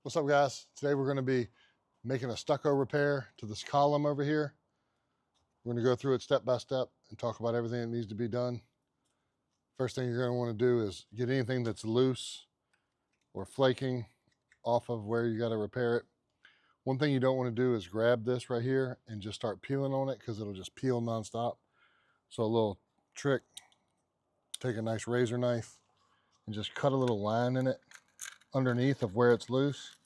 What's up, guys? Today we're going to be making a stucco repair to this column over here. We're going to go through it step by step and talk about everything that needs to be done. First thing you're going to want to do is get anything that's loose or flaking off of where you got to repair it. One thing you don't want to do is grab this right here and just start peeling on it, because it'll just peel nonstop. So a little trick, take a nice razor knife and just cut a little line in it underneath of where it's loose.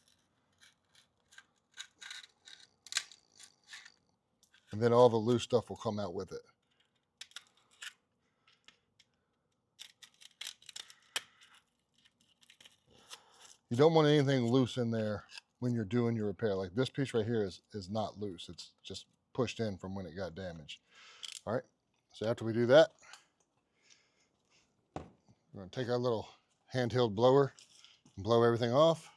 And then all the loose stuff will come out with it. You don't want anything loose in there when you're doing your repair. Like this piece right here is not loose. It's just pushed in from when it got damaged. All right, so after we do that, we're gonna take our little handheld blower and blow everything off.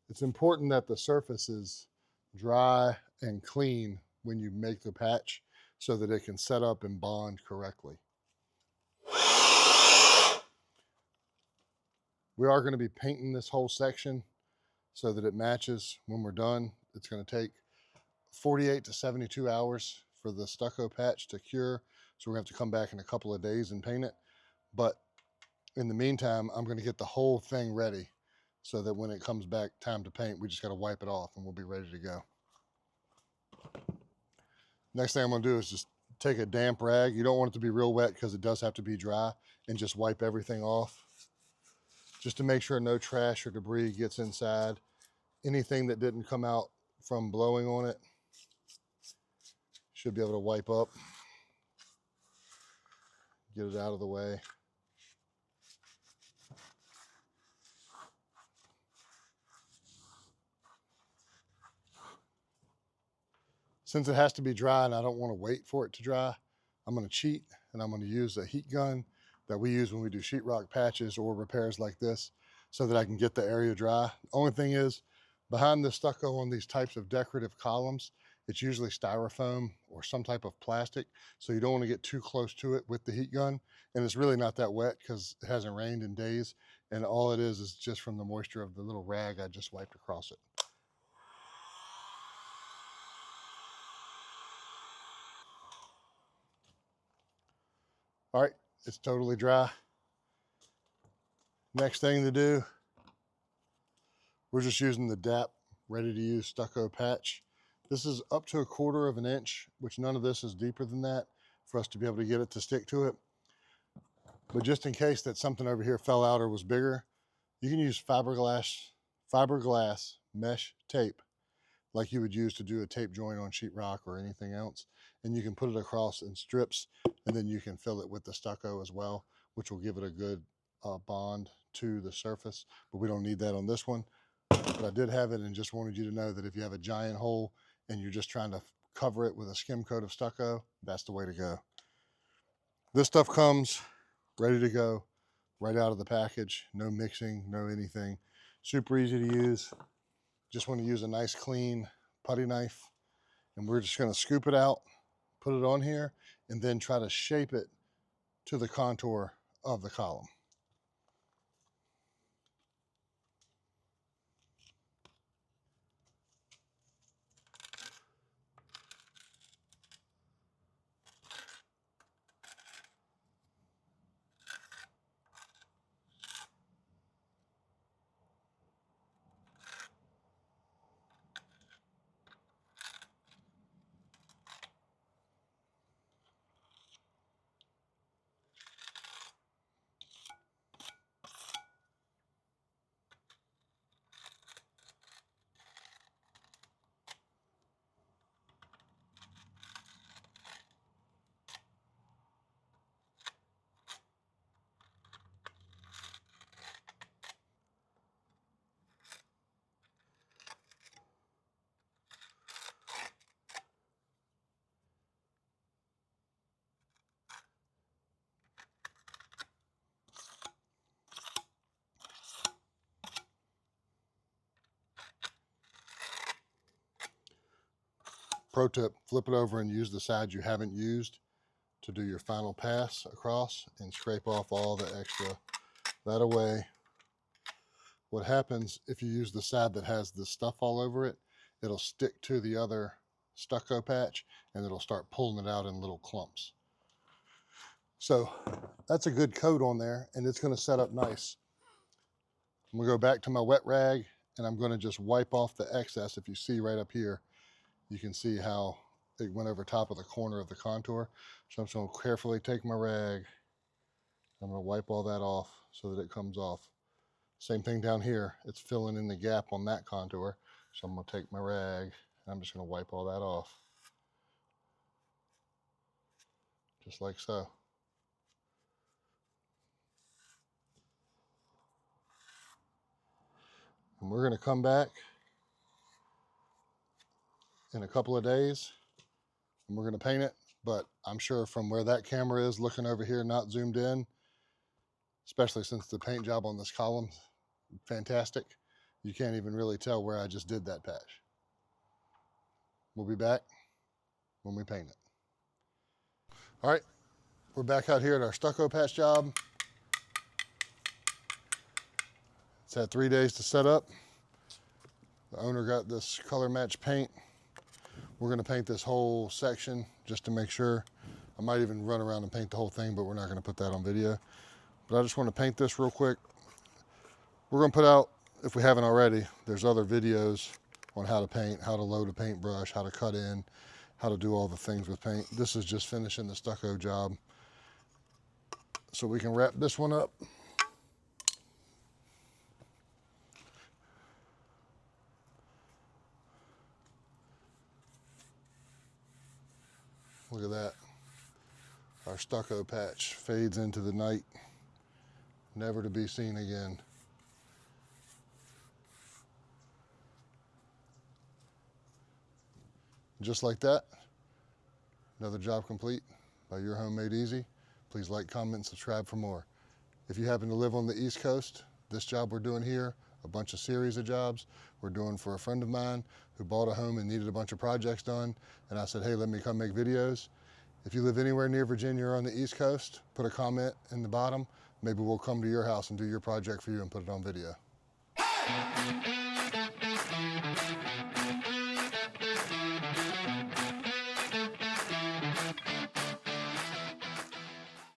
It's important that the surface is dry and clean when you make the patch so that it can set up and bond correctly. We are going to be painting this whole section so that it matches when we're done. It's going to take 48 to 72 hours for the stucco patch to cure. So we're going to have to come back in a couple of days and paint it. But in the meantime, I'm going to get the whole thing ready so that when it comes back time to paint, we just got to wipe it off and we'll be ready to go. Next thing I'm going to do is just take a damp rag. You don't want it to be real wet because it does have to be dry, and just wipe everything off just to make sure no trash or debris gets inside. Anything that didn't come out from blowing on it should be able to wipe up, get it out of the way. Since it has to be dry and I don't want to wait for it to dry, I'm going to cheat and I'm going to use a heat gun that we use when we do sheetrock patches or repairs like this so that I can get the area dry. Only thing is, behind the stucco on these types of decorative columns, it's usually styrofoam or some type of plastic, so you don't want to get too close to it with the heat gun. And it's really not that wet because it hasn't rained in days, and all it is just from the moisture of the little rag I just wiped across it. All right, it's totally dry. Next thing to do, we're just using the DAP ready to use stucco patch. This is up to 1/4 of an inch, which none of this is deeper than that for us to be able to get it to stick to it. But just in case that something over here fell out or was bigger, you can use fiberglass mesh tape like you would use to do a tape joint on sheetrock or anything else. And you can put it across in strips, and then you can fill it with the stucco as well, which will give it a good bond to the surface. But we don't need that on this one. But I did have it and just wanted you to know that if you have a giant hole and you're just trying to cover it with a skim coat of stucco, that's the way to go. This stuff comes ready to go right out of the package. No mixing, no anything. Super easy to use. Just want to use a nice clean putty knife, and we're just going to scoop it out, put it on here, and then try to shape it to the contour of the column. Pro tip, flip it over and use the side you haven't used to do your final pass across and scrape off all the extra that away. What happens if you use the side that has the stuff all over it, it'll stick to the other stucco patch and it'll start pulling it out in little clumps. So that's a good coat on there and it's going to set up nice. I'm going to go back to my wet rag and I'm going to just wipe off the excess. If you see right up here, you can see how it went over top of the corner of the contour. So I'm just going to carefully take my rag. I'm going to wipe all that off so that it comes off. Same thing down here. It's filling in the gap on that contour. So I'm going to take my rag and I'm just going to wipe all that off. Just like so. And we're going to come back in a couple of days and we're going to paint it. But I'm sure from where that camera is looking over here, not zoomed in, especially since the paint job on this column fantastic, you can't even really tell where I just did that patch. We'll be back when we paint it. All right, we're back out here at our stucco patch job. It's had 3 days to set up. The owner got this color match paint. We're gonna paint this whole section just to make sure. I might even run around and paint the whole thing, but we're not gonna put that on video. But I just wanna paint this real quick. We're gonna put out, if we haven't already, there's other videos on how to paint, how to load a paintbrush, how to cut in, how to do all the things with paint. This is just finishing the stucco job. So we can wrap this one up. Look at that. Our stucco patch fades into the night, never to be seen again. Just like that, another job complete by Your Home Made Easy. Please like, comment, and subscribe for more. If you happen to live on the East Coast, this job we're doing here, a bunch of series of jobs we're doing for a friend of mine who bought a home and needed a bunch of projects done. And I said, hey, let me come make videos. If you live anywhere near Virginia or on the East Coast, put a comment in the bottom. Maybe we'll come to your house and do your project for you and put it on video.